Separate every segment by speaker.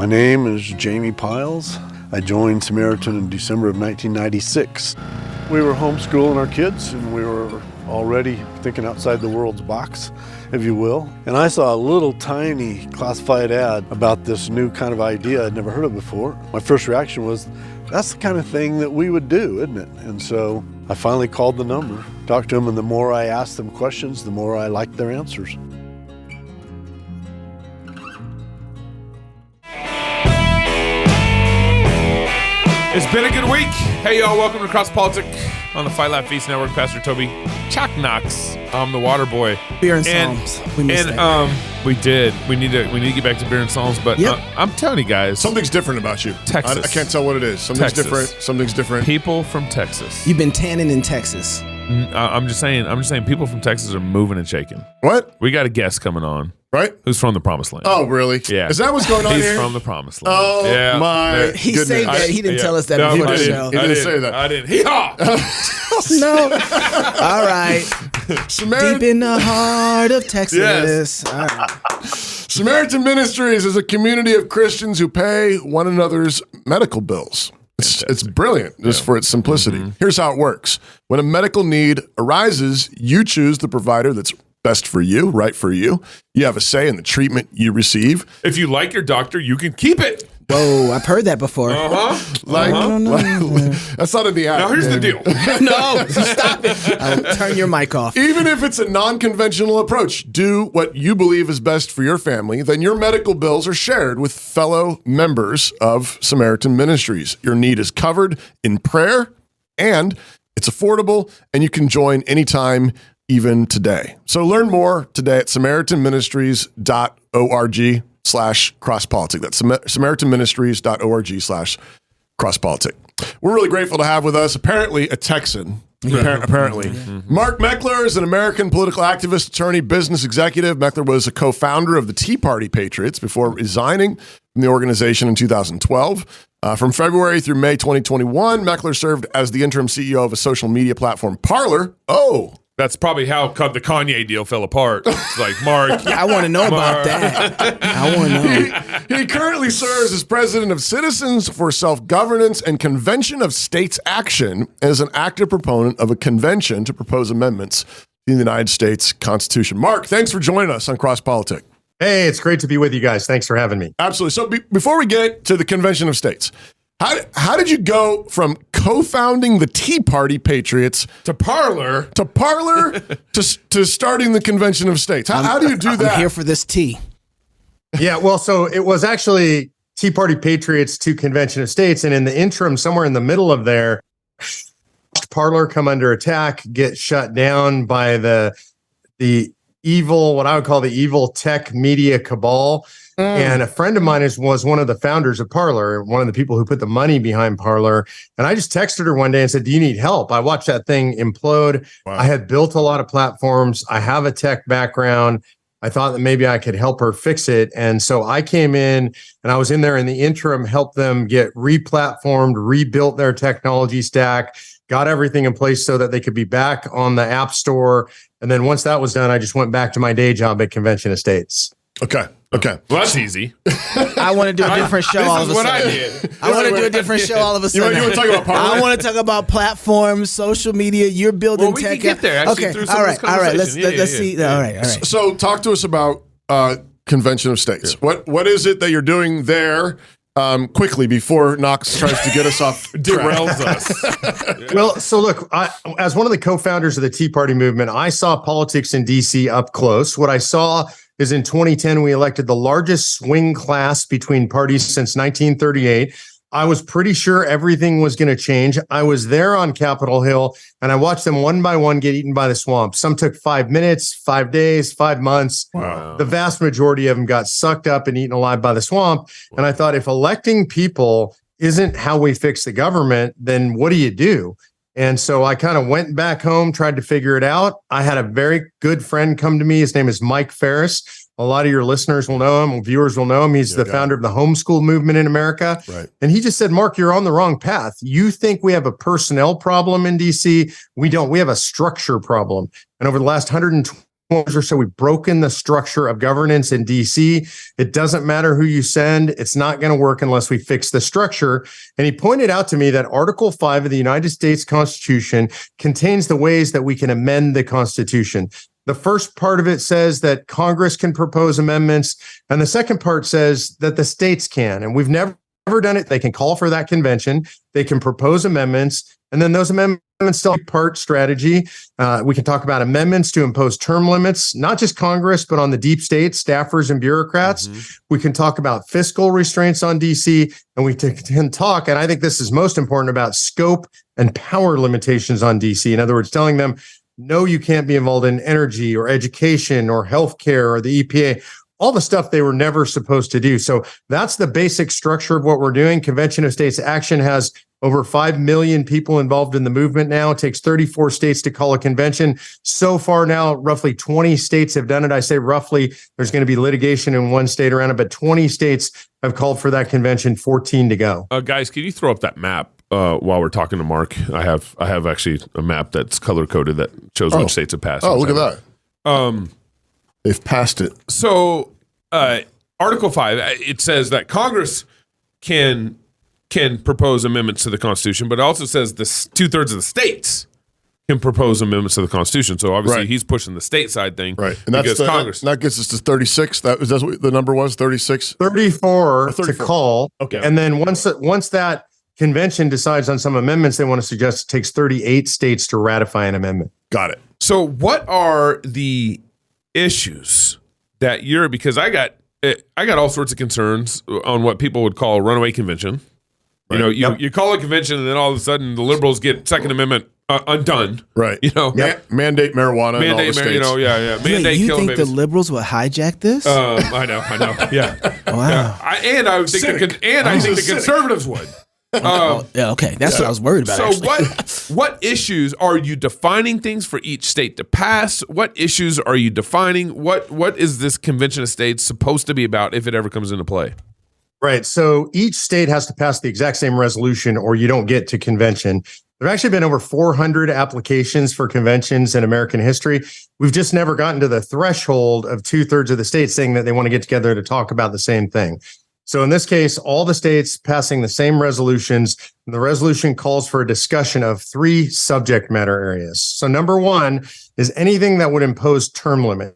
Speaker 1: My name is Jamie Piles. I joined Samaritan in December of 1996. We were homeschooling our kids, and we were already thinking outside the world's box, if you will. And I saw a little tiny classified ad about this new kind of idea I'd never heard of before. My first reaction was, that's the kind of thing that we would do, isn't it? And so I finally called the number, talked to them, and the more I asked them questions, the more I liked their answers.
Speaker 2: It's been a good week. Hey, y'all, welcome to Cross Politic on the Fight Laugh Feast Network. Pastor Toby Chuck Knox. I'm the water boy.
Speaker 3: Beer and Psalms. We missed that.
Speaker 2: We did. We need to get back to beer and Psalms, but
Speaker 3: Yep.
Speaker 2: I'm telling you guys.
Speaker 4: Something's different about you.
Speaker 2: Texas.
Speaker 4: I can't tell what it is. Something's different.
Speaker 2: People from Texas.
Speaker 3: You've been tanning in Texas.
Speaker 2: I'm just saying people from Texas are moving and shaking.
Speaker 4: What?
Speaker 2: We got a guest coming on.
Speaker 4: Right?
Speaker 2: Who's from the Promised Land.
Speaker 4: Oh, really?
Speaker 2: Yeah.
Speaker 4: Is that what's going on
Speaker 2: He's
Speaker 4: here?
Speaker 2: from the Promised Land.
Speaker 4: Oh,
Speaker 2: yeah.
Speaker 4: my
Speaker 3: He
Speaker 4: goodness.
Speaker 3: saved that. He didn't tell us that before the show.
Speaker 4: He didn't say that.
Speaker 2: I didn't. Hee-haw!
Speaker 3: No. All right. Deep in the heart of Texas.
Speaker 2: Yes.
Speaker 3: All right.
Speaker 4: Samaritan Ministries is a community of Christians who pay one another's medical bills. It's brilliant, just for its simplicity.
Speaker 2: Mm-hmm.
Speaker 4: Here's how it works. When a medical need arises, you choose the provider that's best for you, right for you. You have a say in the treatment you receive.
Speaker 2: If you like your doctor, you can keep it.
Speaker 3: Whoa, I've heard that before.
Speaker 4: That's not in the app.
Speaker 2: Now, here's the deal.
Speaker 3: No, stop it. I'll turn your mic off.
Speaker 4: Even if it's a non-conventional approach, do what you believe is best for your family, then your medical bills are shared with fellow members of Samaritan Ministries. Your need is covered in prayer, and it's affordable, and you can join anytime, even today. So learn more today at samaritanministries.org/crosspolitic. That's samaritanministries.org/crosspolitic. We're really grateful to have with us, apparently, a Texan. Apparently. Mm-hmm. Mark Meckler is an American political activist, attorney, business executive. Meckler was a co-founder of the Tea Party Patriots before resigning from the organization in 2012. From February through May 2021, Meckler served as the interim CEO of a social media platform, Parler. Oh,
Speaker 2: that's probably how the Kanye deal fell apart. It's like, Mark.
Speaker 3: I want to know about that. I want to know.
Speaker 4: He currently serves as president of Citizens for Self-Governance and Convention of States Action, and is an active proponent of a convention to propose amendments to the United States Constitution. Mark, thanks for joining us on Cross Politic.
Speaker 5: Hey, it's great to be with you guys. Thanks for having me.
Speaker 4: Absolutely. So before we get to the Convention of States, how did you go from co-founding the Tea Party Patriots
Speaker 2: to Parler
Speaker 4: to starting the Convention of States? How do you do that?
Speaker 3: I'm here for this tea.
Speaker 5: Yeah, well, so it was actually Tea Party Patriots to Convention of States, and in the interim, somewhere in the middle of there, Parler come under attack, get shut down by the evil, what I would call the evil tech media cabal. And a friend of mine was one of the founders of Parler, one of the people who put the money behind Parler. And I just texted her one day and said, do you need help? I watched that thing implode. Wow. I had built a lot of platforms. I have a tech background. I thought that maybe I could help her fix it. And so I came in and I was in there in the interim, helped them get re-platformed, rebuilt their technology stack, got everything in place so that they could be back on the App Store. And then once that was done, I just went back to my day job at Convention of States.
Speaker 4: Okay.
Speaker 2: Well, that's easy.
Speaker 3: I want to do a different show all of a sudden.
Speaker 2: This is what I did.
Speaker 3: I want to do a different show all of a sudden.
Speaker 4: You want to talk about Parler?
Speaker 3: I want to talk about platforms, social media. You're building
Speaker 2: well, we
Speaker 3: tech.
Speaker 2: Can get there. Actually,
Speaker 3: okay.
Speaker 2: Through some
Speaker 3: all right. Let's see.
Speaker 2: Yeah.
Speaker 3: All right.
Speaker 4: So talk to us about Convention of States. Yeah. What is it that you're doing there? Quickly before Knox tries to get us off
Speaker 2: derails us.
Speaker 5: Well, so look, as one of the co-founders of the Tea Party movement, I saw politics in DC up close. What I saw is in 2010, we elected the largest swing class between parties since 1938. I was pretty sure everything was going to change. I was there on Capitol Hill, and I watched them one by one get eaten by the swamp. Some took 5 minutes, 5 days, 5 months.
Speaker 4: Wow.
Speaker 5: The vast majority of them got sucked up and eaten alive by the swamp. And I thought, if electing people isn't how we fix the government, then what do you do? And so I kind of went back home, tried to figure it out. I had a very good friend come to me. His name is Mike Ferris. A lot of your listeners will know him, viewers will know him. He's the founder of the homeschool movement in America.
Speaker 4: Right.
Speaker 5: And he just said, Mark, you're on the wrong path. You think we have a personnel problem in DC. We don't. We have a structure problem. And over the last 120 or so. We've broken the structure of governance in DC. It doesn't matter who you send. It's not going to work unless we fix the structure. And he pointed out to me that Article 5 of the United States Constitution contains the ways that we can amend the Constitution. The first part of it says that Congress can propose amendments, and the second part says that the states can. And we've never done it. They can call for that convention. They can propose amendments, and then those amendments still part strategy. We can talk about amendments to impose term limits, not just Congress, but on the deep state, staffers and bureaucrats. We can talk about fiscal restraints on DC, and we can talk, and I think this is most important, about scope and power limitations on DC. In other words, telling them, no, you can't be involved in energy or education or healthcare or the EPA, all the stuff they were never supposed to do. So that's the basic structure of what we're doing. Convention of States Action has over 5 million people involved in the movement now. It takes 34 states to call a convention. So far now, roughly 20 states have done it. I say roughly, there's going to be litigation in one state around it, but 20 states have called for that convention, 14 to go.
Speaker 2: Guys, can you throw up that map while we're talking to Mark? I have actually a map that's color-coded that shows which states have passed.
Speaker 4: Oh, look at that. They've passed it.
Speaker 2: So Article 5, it says that Congress can propose amendments to the Constitution, but it also says this 2/3 of the states can propose amendments to the Constitution. So obviously he's pushing the state side thing.
Speaker 4: Right. And that's
Speaker 2: Congress.
Speaker 4: that gets us to 36. That's what the number was, 36?
Speaker 5: 34 to call.
Speaker 4: Okay.
Speaker 5: And then once that convention decides on some amendments they want to suggest, it takes 38 states to ratify an amendment.
Speaker 4: Got it.
Speaker 2: So what are the issues that because I got all sorts of concerns on what people would call a runaway convention. Right. You know, you call a convention and then all of a sudden the liberals get Second Amendment undone.
Speaker 4: Right.
Speaker 2: You know,
Speaker 4: mandate marijuana in all the states.
Speaker 2: You know, mandate
Speaker 3: you
Speaker 2: killing
Speaker 3: think
Speaker 2: babies.
Speaker 3: the liberals will hijack this?
Speaker 2: I know. Yeah.
Speaker 3: Wow.
Speaker 2: Yeah. I think the conservatives would.
Speaker 3: Okay. That's what I was worried about.
Speaker 2: So what issues are you defining things for each state to pass? What issues are you defining? What is this convention of states supposed to be about if it ever comes into play?
Speaker 5: Right. So each state has to pass the exact same resolution or you don't get to convention. There have actually been over 400 applications for conventions in American history. We've just never gotten to the threshold of 2/3 of the states saying that they want to get together to talk about the same thing. So in this case, all the states passing the same resolutions, and the resolution calls for a discussion of 3 subject matter areas. So number 1 is anything that would impose term limits.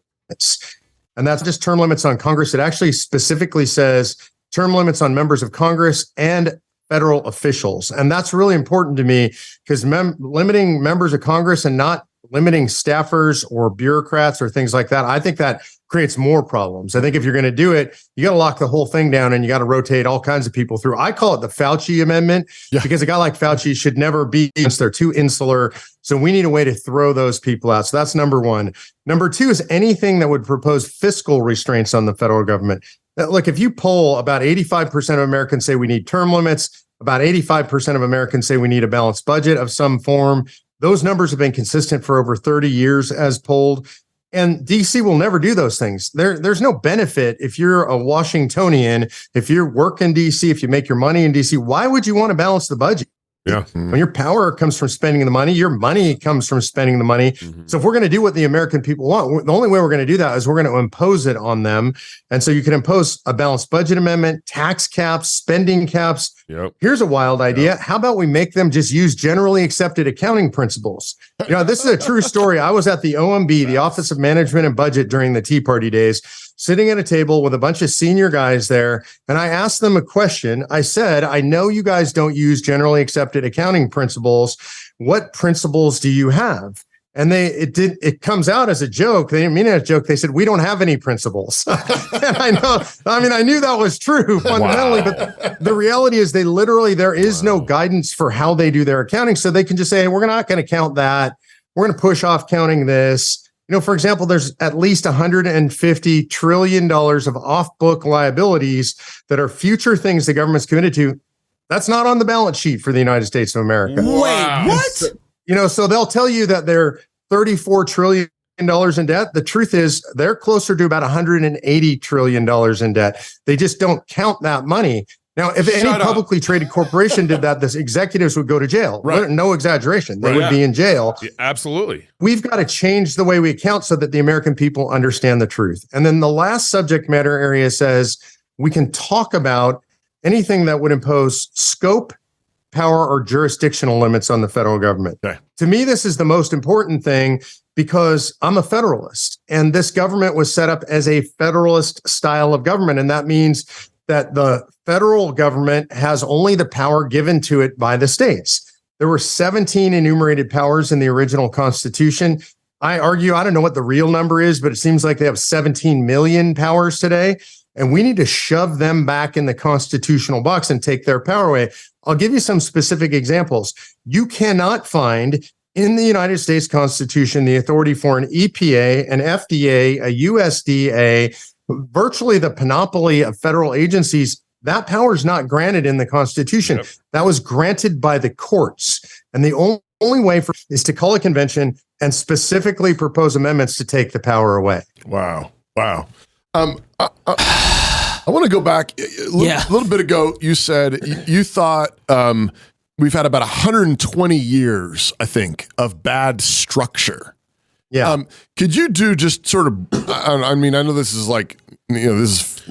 Speaker 5: And that's just term limits on Congress. It actually specifically says term limits on members of Congress and federal officials. And that's really important to me because limiting members of Congress and not limiting staffers or bureaucrats or things like that, I think that creates more problems. I think if you're going to do it, you got to lock the whole thing down and you got to rotate all kinds of people through. I call it the Fauci Amendment because a guy like Fauci should never be, they're too insular. So we need a way to throw those people out. So that's number 1. Number 2 is anything that would propose fiscal restraints on the federal government. Look, if you poll, about 85% of Americans say we need term limits. About 85% of Americans say we need a balanced budget of some form. Those numbers have been consistent for over 30 years as polled. And DC will never do those things. There's no benefit if you're a Washingtonian, if you work in DC, if you make your money in DC, why would you want to balance the budget?
Speaker 2: Yeah.
Speaker 5: When your power comes from spending the money, your money comes from spending the money. So if we're going to do what the American people want, the only way we're going to do that is we're going to impose it on them. And so you can impose a balanced budget amendment, tax caps, spending caps.
Speaker 2: Yep.
Speaker 5: Here's a wild idea. How about we make them just use generally accepted accounting principles? You know, this is a true story. I was at the OMB, the Office of Management and Budget, during the Tea Party days, sitting at a table with a bunch of senior guys there. And I asked them a question. I said, I know you guys don't use generally accepted accounting principles. What principles do you have? And it comes out as a joke. They didn't mean it as a joke. They said, we don't have any principles. And I knew that was true fundamentally, but the reality is there is no guidance for how they do their accounting. So they can just say, hey, we're not going to count that. We're going to push off counting this. You know, for example, there's at least $150 trillion of off-book liabilities that are future things the government's committed to. That's not on the balance sheet for the United States of America.
Speaker 3: Wait, what?
Speaker 5: You know, so they'll tell you that they're $34 trillion in debt. The truth is they're closer to about $180 trillion in debt. They just don't count that money. Now, if any publicly traded corporation did that, the executives would go to jail.
Speaker 4: Right.
Speaker 5: No exaggeration. They would be in jail.
Speaker 2: Yeah, absolutely.
Speaker 5: We've got to change the way we account so that the American people understand the truth. And then the last subject matter area says we can talk about anything that would impose scope, power, or jurisdictional limits on the federal government.
Speaker 4: Okay.
Speaker 5: To me, this is the most important thing because I'm a federalist, and this government was set up as a federalist style of government. And that means that the federal government has only the power given to it by the states. There were 17 enumerated powers in the original Constitution. I argue, I don't know what the real number is, but it seems like they have 17 million powers today. And we need to shove them back in the constitutional box and take their power away. I'll give you some specific examples. You cannot find in the United States Constitution the authority for an EPA, an FDA, a USDA, virtually the panoply of federal agencies. That power is not granted in the Constitution. Yep. That was granted by the courts. And the only way is to call a convention and specifically propose amendments to take the power away.
Speaker 4: Wow. I want to go back a little bit ago. You said you thought we've had about 120 years, I think, of bad structure.
Speaker 5: Yeah.
Speaker 4: Could you do just sort of, I mean, I know this is like, this is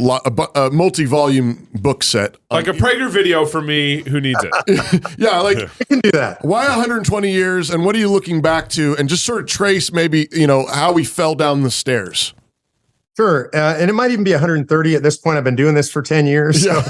Speaker 4: a multi-volume book set.
Speaker 2: Like a Prager video for me who needs it.
Speaker 4: Yeah, like
Speaker 5: I can do that.
Speaker 4: Why 120 years and what are you looking back to and just sort of trace maybe, how we fell down the stairs?
Speaker 5: Sure. And it might even be 130 at this point. I've been doing this for 10 years. So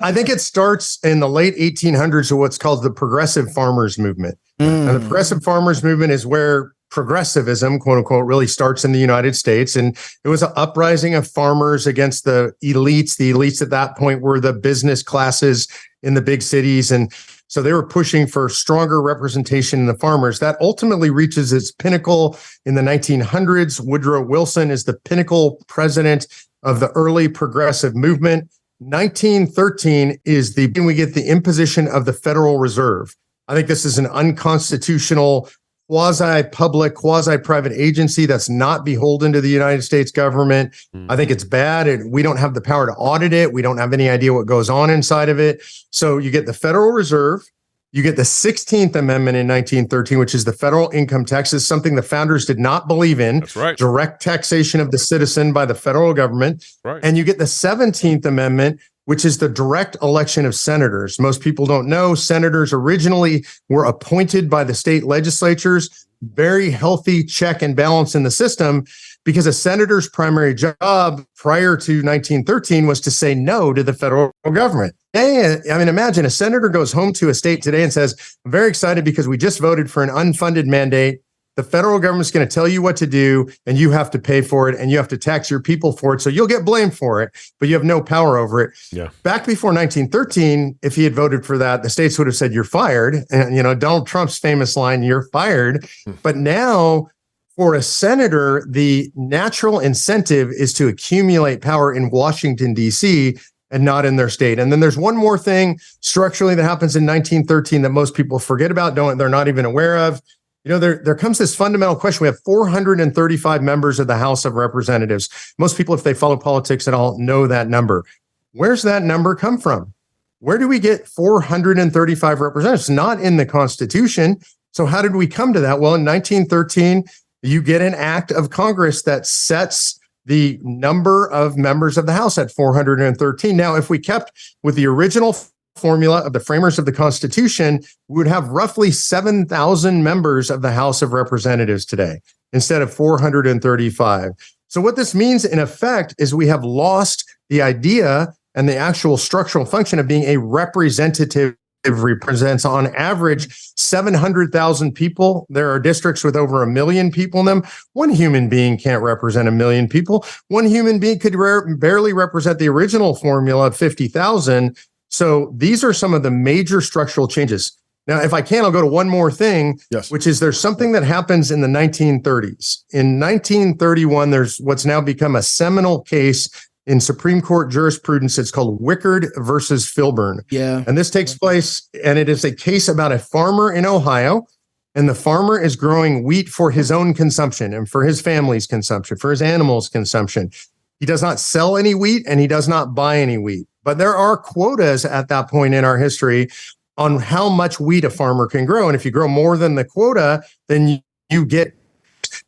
Speaker 5: I think it starts in the late 1800s with what's called the progressive farmers movement. And the progressive farmers movement is where progressivism, quote unquote, really starts in the United States. And it was an uprising of farmers against the elites. The elites at that point were the business classes in the big cities. And so they were pushing for stronger representation in the farmers. That ultimately reaches its pinnacle in the 1900s. Woodrow Wilson is the pinnacle president of the early progressive movement. 1913 is when we get the imposition of the Federal Reserve. I think this is an unconstitutional quasi-public, quasi-private agency that's not beholden to the United States government. I think it's bad. We don't have the power to audit it. We don't have any idea what goes on inside of it. So you get the Federal Reserve. You get the 16th Amendment in 1913, which is the federal income tax. Is something the founders did not believe in.
Speaker 2: That's right.
Speaker 5: Direct taxation of the citizen by the federal government.
Speaker 2: Right.
Speaker 5: And you get the 17th Amendment, which is the direct election of senators. Most people don't know senators originally were appointed by the state legislatures. Very healthy check and balance in the system because a senator's primary job prior to 1913 was to say no to the federal government. I mean, imagine a senator goes home to a state today and says, I'm very excited because we just voted for an unfunded mandate. The federal government's going to tell you what to do, and you have to pay for it, and you have to tax your people for it. So you'll get blamed for it, but you have no power over it.
Speaker 2: Yeah.
Speaker 5: Back before 1913, if he had voted for that, the states would have said, you're fired. And, Donald Trump's famous line, you're fired. But now, for a senator, the natural incentive is to accumulate power in Washington, D.C., and not in their state. And then there's one more thing structurally that happens in 1913 that most people forget about, they're not even aware of. There comes this fundamental question. We have 435 members of the House of Representatives. Most people, if they follow politics at all, know that number. Where's that number come from? Where do we get 435 representatives? Not in the Constitution. So how did we come to that? Well, in 1913, you get an act of Congress that sets the number of members of the House at 413. Now, if we kept with the original formula of the framers of the Constitution, we would have roughly 7,000 members of the House of Representatives today instead of 435. So what this means in effect is we have lost the idea and the actual structural function of being a representative. Represents on average 700,000 people. There are districts with over 1 million people in them. One human being can't represent 1 million people. One human being could barely represent the original formula of 50,000. So these are some of the major structural changes. Now, if I can, I'll go to one more thing, which is there's something that happens in the 1930s. In 1931, there's what's now become a seminal case in Supreme Court jurisprudence. It's called Wickard versus Filburn.
Speaker 3: Yeah.
Speaker 5: And this takes place, and it is a case about a farmer in Ohio, and the farmer is growing wheat for his own consumption and for his family's consumption, for his animals' consumption. He does not sell any wheat, and he does not buy any wheat. But there are quotas at that point in our history on how much wheat a farmer can grow. And if you grow more than the quota, then you get.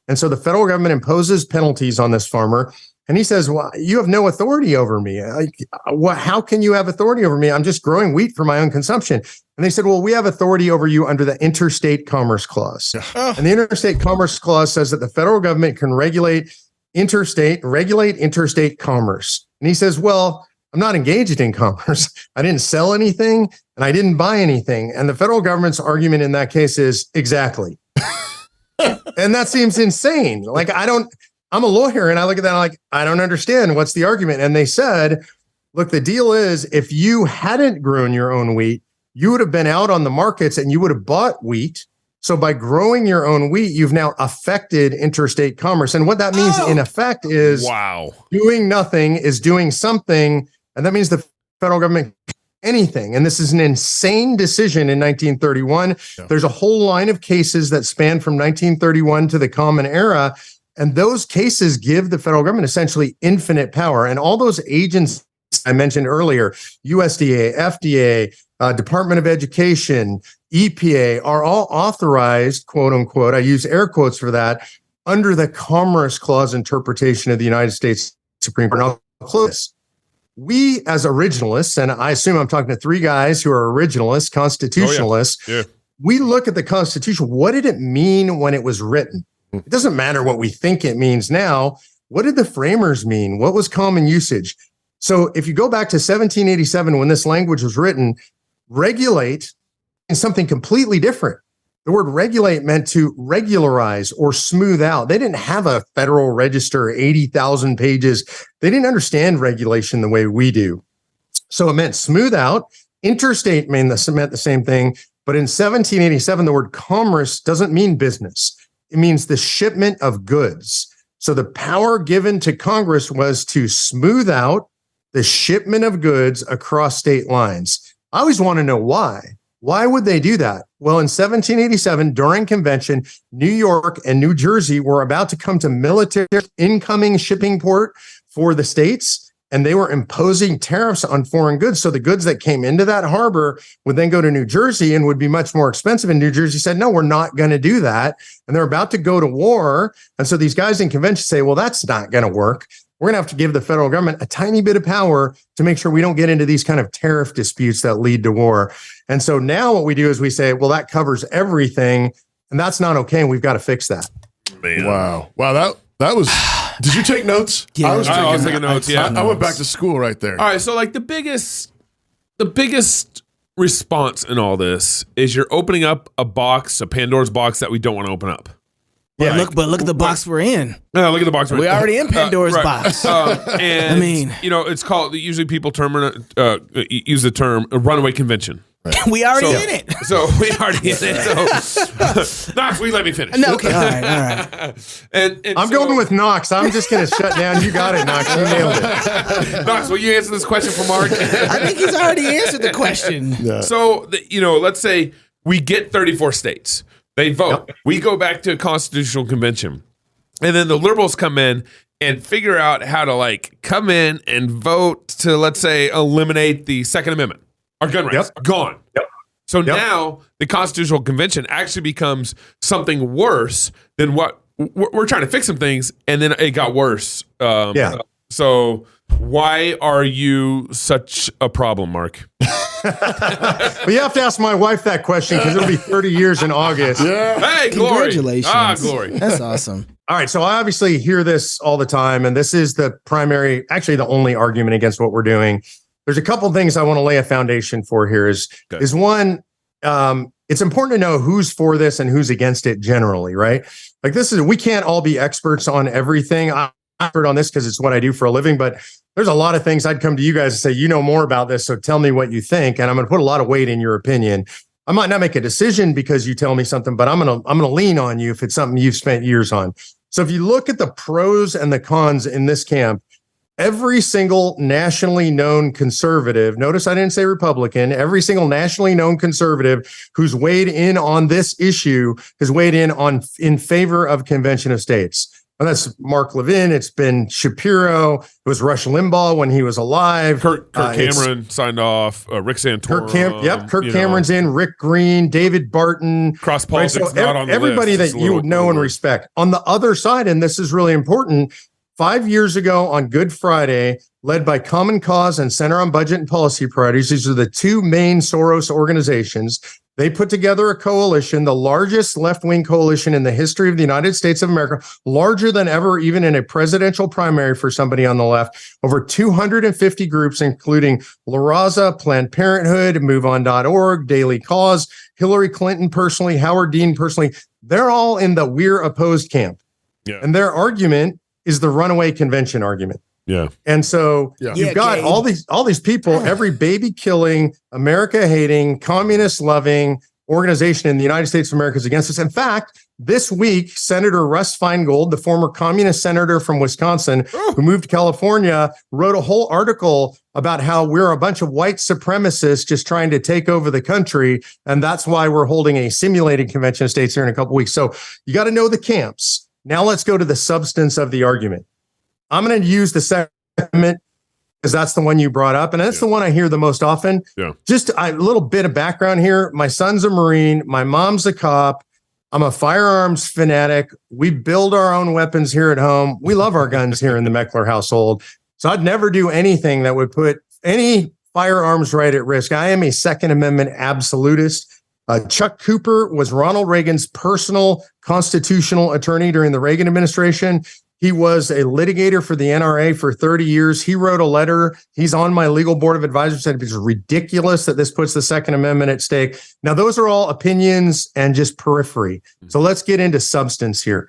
Speaker 5: And so the federal government imposes penalties on this farmer. And he says, well, you have no authority over me. How can you have authority over me? I'm just growing wheat for my own consumption. And they said, well, we have authority over you under the Interstate Commerce Clause. And the Interstate Commerce Clause says that the federal government can regulate interstate commerce. And he says, well, I'm not engaged in commerce. I didn't sell anything and I didn't buy anything. And the federal government's argument in that case is exactly. And that seems insane. Like, I'm a lawyer and I look at that and I'm like, I don't understand. What's the argument? And they said, look, the deal is if you hadn't grown your own wheat, you would have been out on the markets and you would have bought wheat. So by growing your own wheat, you've now affected interstate commerce. And what that means in effect is doing nothing is doing something. And that means the federal government anything. And this is an insane decision in 1931. Yeah. There's a whole line of cases that span from 1931 to the Common Era. And those cases give the federal government essentially infinite power. And all those agencies I mentioned earlier, USDA, FDA, Department of Education, EPA, are all authorized, quote unquote, I use air quotes for that, under the Commerce Clause interpretation of the United States Supreme Court. Now, I'll close. We, as originalists, and I assume I'm talking to three guys who are originalists, constitutionalists, we look at the Constitution. What did it mean when it was written? It doesn't matter what we think it means now. What did the framers mean? What was common usage? So if you go back to 1787, when this language was written, regulate is something completely different. The word regulate meant to regularize or smooth out. They didn't have a Federal Register, 80,000 pages. They didn't understand regulation the way we do. So it meant smooth out. Interstate meant the same thing. But in 1787, the word commerce doesn't mean business. It means the shipment of goods. So the power given to Congress was to smooth out the shipment of goods across state lines. I always want to know why. Why would they do that? Well, in 1787, during convention, New York and New Jersey were about to come to military incoming shipping port for the states, and they were imposing tariffs on foreign goods. So the goods that came into that harbor would then go to New Jersey and would be much more expensive. And New Jersey said, no, we're not going to do that. And they're about to go to war. And so these guys in convention say, well, that's not going to work. We're going to have to give the federal government a tiny bit of power to make sure we don't get into these kind of tariff disputes that lead to war. And so now what we do is we say, well, that covers everything. And that's not okay. And we've got to fix that.
Speaker 2: Man.
Speaker 4: Wow. That was, did you take notes?
Speaker 3: Yeah,
Speaker 2: I was taking notes. Yeah.
Speaker 4: I went back to school right there.
Speaker 2: All right. So like the biggest response in all this is you're opening up a Pandora's box that we don't want to open up.
Speaker 3: Yeah, look at the box we're in.
Speaker 2: No, look at the box.
Speaker 3: We're already in Pandora's box.
Speaker 2: And,
Speaker 3: I mean,
Speaker 2: it's called, usually people use the term a runaway convention.
Speaker 3: Right. We already in it.
Speaker 2: So we already in it. So, Knox, will you let me finish?
Speaker 3: No, okay, all right.
Speaker 5: And I'm going with Knox. I'm just going to shut down. You got it, Knox. You nailed it.
Speaker 2: Knox, will you answer this question for Mark?
Speaker 3: I think he's already answered the question.
Speaker 4: Yeah.
Speaker 2: So, let's say we get 34 states. They vote. Yep. We go back to a constitutional convention. And then the liberals come in and figure out how to come in and vote to, let's say, eliminate the Second Amendment. Our gun rights are gone. Yep. So now the Constitutional Convention actually becomes something worse than what we're trying to fix some things, and then it got worse. So why are you such a problem, Mark?
Speaker 5: Well, you have to ask my wife that question because it'll be 30 years in August.
Speaker 2: Yeah. Hey, glory.
Speaker 3: Congratulations.
Speaker 2: Glory.
Speaker 3: That's awesome.
Speaker 5: All right. So I obviously hear this all the time, and this is the the only argument against what we're doing. There's a couple of things I want to lay a foundation for here is one, it's important to know who's for this and who's against it generally, right? We can't all be experts on everything. I'm expert on this because it's what I do for a living, but there's a lot of things I'd come to you guys and say, you know more about this, so tell me what you think. And I'm going to put a lot of weight in your opinion. I might not make a decision because you tell me something, but I'm going to lean on you if it's something you've spent years on. So if you look at the pros and the cons in this camp, every single nationally known conservative, notice I didn't say Republican, every single nationally known conservative who's weighed in on this issue has weighed in favor of Convention of States. And that's Mark Levin. It's been Shapiro. It was Rush Limbaugh when he was alive.
Speaker 2: Kirk Cameron signed off. Rick Santorum.
Speaker 5: Kirk Cameron's in. Rick Green, David Barton.
Speaker 2: Cross politics not on the
Speaker 5: everybody
Speaker 2: list.
Speaker 5: that you would know and respect. On the other side, and this is really important, 5 years ago on Good Friday, led by Common Cause and Center on Budget and Policy Priorities, these are the two main Soros organizations. They put together a coalition, the largest left-wing coalition in the history of the United States of America, larger than ever, even in a presidential primary for somebody on the left. Over 250 groups, including La Raza, Planned Parenthood, MoveOn.org, Daily Cause, Hillary Clinton personally, Howard Dean personally. They're all in the we're opposed camp. Yeah. And their argument is the runaway convention argument.
Speaker 2: Yeah.
Speaker 5: And so you've got all these people, every baby killing, America hating, communist loving organization in the United States of America is against us. In fact, this week, Senator Russ Feingold, the former communist senator from Wisconsin who moved to California, wrote a whole article about how we're a bunch of white supremacists just trying to take over the country. And that's why we're holding a simulated convention of states here in a couple of weeks. So you got to know the camps. Now let's go to the substance of the argument. I'm going to use the Second Amendment because that's the one you brought up. And that's the one I hear the most often. Yeah. Just a little bit of background here. My son's a Marine. My mom's a cop. I'm a firearms fanatic. We build our own weapons here at home. We love our guns here in the Meckler household. So I'd never do anything that would put any firearms right at risk. I am a Second Amendment absolutist. Chuck Cooper was Ronald Reagan's personal constitutional attorney during the Reagan administration. He was a litigator for the NRA for 30 years. He wrote a letter. He's on my legal board of advisors. Said it's ridiculous that this puts the Second Amendment at stake. Now, those are all opinions and just periphery. So let's get into substance here.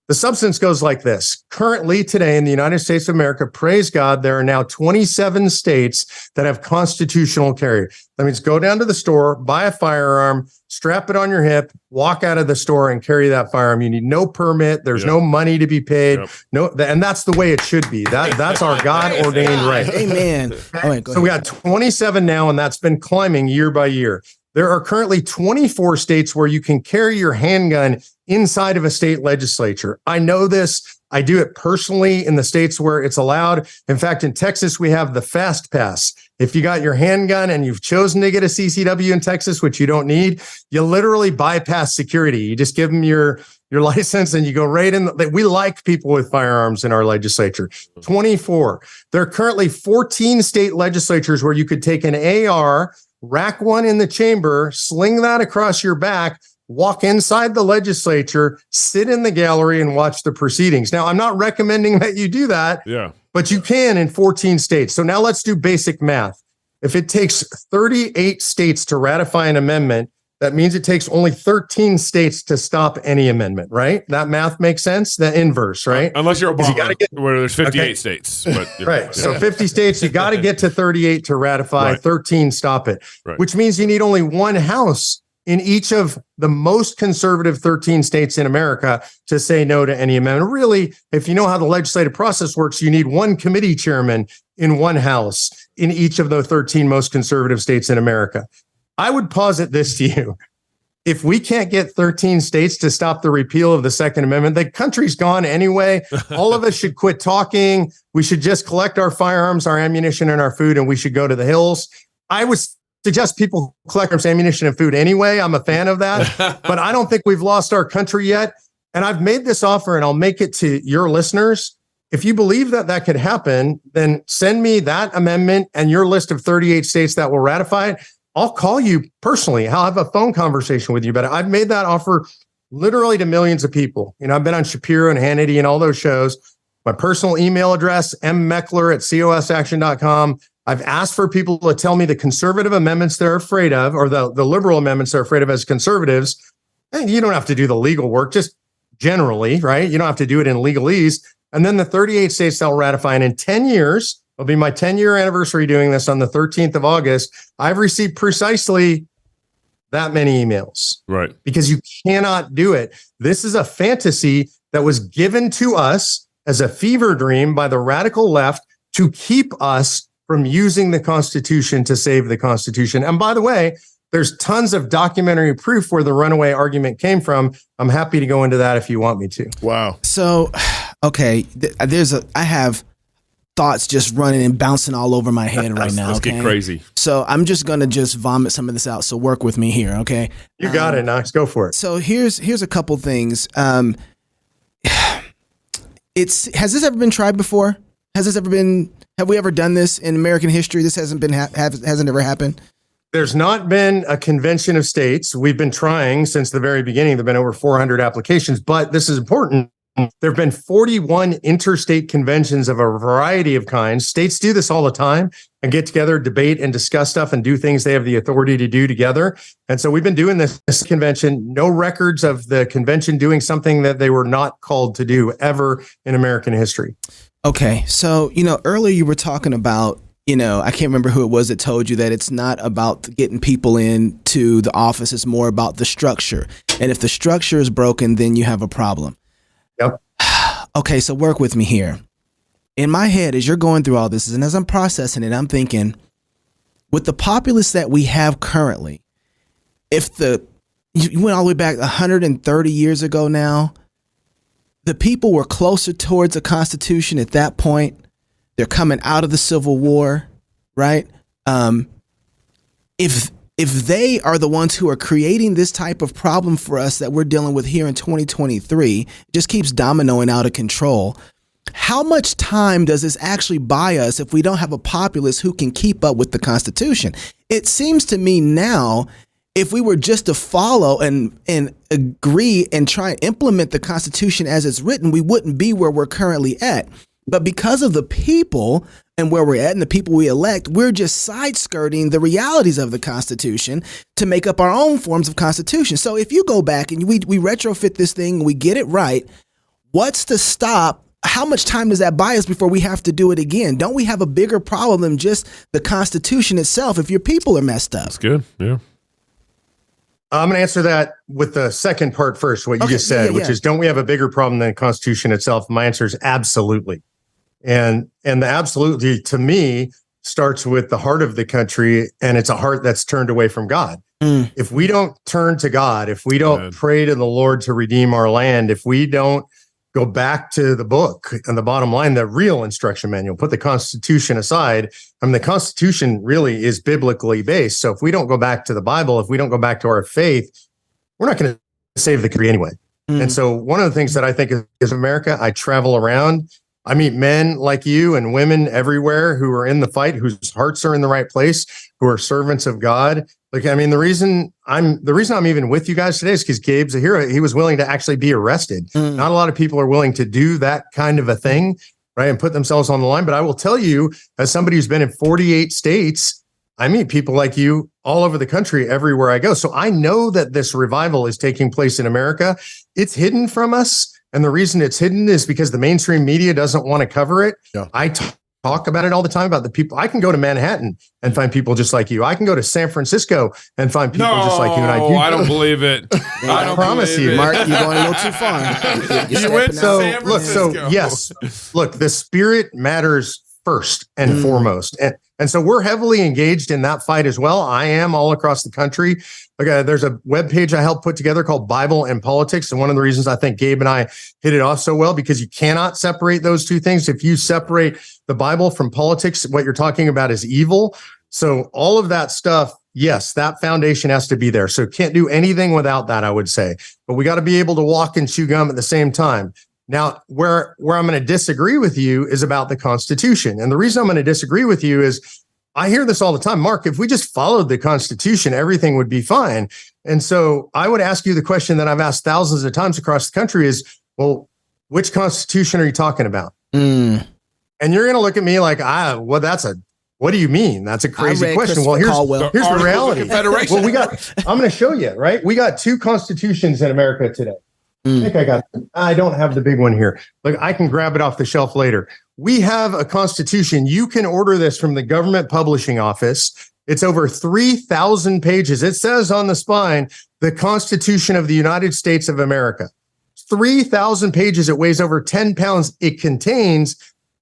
Speaker 5: The substance goes like this. Currently, today in the United States of America, praise God, there are now 27 states that have constitutional carry. That means go down to the store, buy a firearm, strap it on your hip, walk out of the store and carry that firearm. You need no permit. There's no money to be paid. And that's the way it should be. That's our God-ordained right.
Speaker 3: Amen. All right,
Speaker 5: so we got 27 now, and that's been climbing year by year. There are currently 24 states where you can carry your handgun inside of a state legislature. I know this. I do it personally in the states where it's allowed. In fact, in Texas, we have the Fast Pass. If you got your handgun and you've chosen to get a CCW in Texas, which you don't need, you literally bypass security. You just give them your license and you go right in. We like people with firearms in our legislature. 24. There are currently 14 state legislatures where you could take an AR, rack one in the chamber, sling that across your back, walk inside the legislature, sit in the gallery and watch the proceedings. Now, I'm not recommending that you do that, but you can in 14 states. So now let's do basic math. If it takes 38 states to ratify an amendment, that means it takes only 13 states to stop any amendment, right? That math makes sense? The inverse, right?
Speaker 2: Unless you're Obama, where there's 58 states. But,
Speaker 5: right. So 50 states, you got to get to 38 to ratify, 13 stop it, which means you need only one house in each of the most conservative 13 states in America to say no to any amendment. Really, if you know how the legislative process works, you need one committee chairman in one house in each of the 13 most conservative states in America. I would posit this to you. If we can't get 13 states to stop the repeal of the Second Amendment, the country's gone anyway. All of us should quit talking. We should just collect our firearms, our ammunition, and our food, and we should go to the hills. I would suggest people collect arms, ammunition, and food anyway. I'm a fan of that. But I don't think we've lost our country yet. And I've made this offer, and I'll make it to your listeners. If you believe that that could happen, then send me that amendment and your list of 38 states that will ratify it. I'll call you personally. I'll have a phone conversation with you. But I've made that offer literally to millions of people. You know, I've been on Shapiro and Hannity and all those shows. My personal email address, mmeckler@cosaction.com. I've asked for people to tell me the conservative amendments they're afraid of, or the liberal amendments they're afraid of as conservatives. And you don't have to do the legal work, just generally, right? You don't have to do it in legalese. And then the 38 states that will ratify. And in 10 years, it'll be my 10-year anniversary doing this on the 13th of August. I've received precisely that many emails.
Speaker 2: Right.
Speaker 5: Because you cannot do it. This is a fantasy that was given to us as a fever dream by the radical left to keep us from using the Constitution to save the Constitution. And by the way, there's tons of documentary proof where the runaway argument came from. I'm happy to go into that if you want me to.
Speaker 4: Wow.
Speaker 3: So Okay, I have thoughts just running and bouncing all over my head right now.
Speaker 2: Let's
Speaker 3: okay?
Speaker 2: get crazy.
Speaker 3: So I'm just gonna just vomit some of this out. So work with me here, okay?
Speaker 5: You got it, Knox. Go for it.
Speaker 3: So here's a couple things. Has this ever been tried before? Have we ever done this in American history? This hasn't ever happened.
Speaker 5: There's not been a convention of states. We've been trying since the very beginning. There've been over 400 applications, but this is important. There have been 41 interstate conventions of a variety of kinds. States do this all the time and get together, debate and discuss stuff and do things they have the authority to do together. And so we've been doing this convention, no records of the convention doing something that they were not called to do ever in American history.
Speaker 3: Okay. So, earlier you were talking about, I can't remember who it was that told you that it's not about getting people into the office. It's more about the structure. And if the structure is broken, then you have a problem.
Speaker 5: Yep.
Speaker 3: Okay, so work with me here. In my head, as you're going through all this, and as I'm processing it, I'm thinking, with the populace that we have currently, if you went all the way back 130 years ago now, the people were closer towards a constitution at that point. They're coming out of the Civil War, right? If they are the ones who are creating this type of problem for us that we're dealing with here in 2023, it just keeps dominoing out of control. How much time does this actually buy us if we don't have a populace who can keep up with the Constitution? It seems to me now, if we were just to follow and agree and try and implement the Constitution as it's written, we wouldn't be where we're currently at. But because of the people and where we're at and the people we elect, we're just side-skirting the realities of the Constitution to make up our own forms of Constitution. So if you go back and we retrofit this thing and we get it right, what's to stop? How much time does that buy us before we have to do it again? Don't we have a bigger problem than just the Constitution itself if your people are messed up?
Speaker 2: That's good, yeah.
Speaker 5: I'm going to answer that with the second part first, what you just said, which is, don't we have a bigger problem than the Constitution itself? My answer is absolutely. And the absolutely, to me, starts with the heart of the country, and it's a heart that's turned away from God. If we don't turn to God, if we don't pray to the Lord to redeem our land, if we don't go back to the book and the bottom line, the real instruction manual, put the Constitution aside. I mean, the Constitution really is biblically based. So if we don't go back to the Bible, if we don't go back to our faith, we're not going to save the country anyway. And so one of the things that I think is America, I travel around, I meet men like you and women everywhere who are in the fight, whose hearts are in the right place, who are servants of God. Like, I mean, the reason I'm even with you guys today is because Gabe's a hero. He was willing to actually be arrested. Not a lot of people are willing to do that kind of a thing, right? And put themselves on the line. But I will tell you, as somebody who's been in 48 states, I meet people like you all over the country, everywhere I go. So I know that this revival is taking place in America. It's hidden from us. And the reason it's hidden is because the mainstream media doesn't want to cover it. Yeah. I talk about it all the time about the people. I can go to Manhattan and find people just like you. I can go to San Francisco and find people just like you. And
Speaker 2: I don't believe it.
Speaker 5: I promise you,
Speaker 3: Mark, you're going a little too far.
Speaker 2: You went to San Francisco.
Speaker 5: So yes, look, the spirit matters first and foremost. And so we're heavily engaged in that fight as well. I am all across the country. Okay, there's a webpage I helped put together called Bible and Politics. And one of the reasons I think Gabe and I hit it off so well, because you cannot separate those two things. If you separate the Bible from politics, what you're talking about is evil. So all of that stuff, yes, that foundation has to be there. So can't do anything without that, I would say. But we got to be able to walk and chew gum at the same time. Now, where I'm going to disagree with you is about the Constitution. And the reason I'm going to disagree with you is I hear this all the time. Mark, if we just followed the Constitution, everything would be fine. And so I would ask you the question that I've asked thousands of times across the country is, well, which Constitution are you talking about? And you're going to look at me like, what do you mean? That's a crazy question. Well, here's the reality. Well, I'm going to show you, right? We got two constitutions in America today. I don't have the big one here. Like, I can grab it off the shelf later. We have a constitution. You can order this from the government publishing office. It's over 3,000 pages. It says on the spine, the Constitution of the United States of America. 3,000 pages. It weighs over 10 pounds. It contains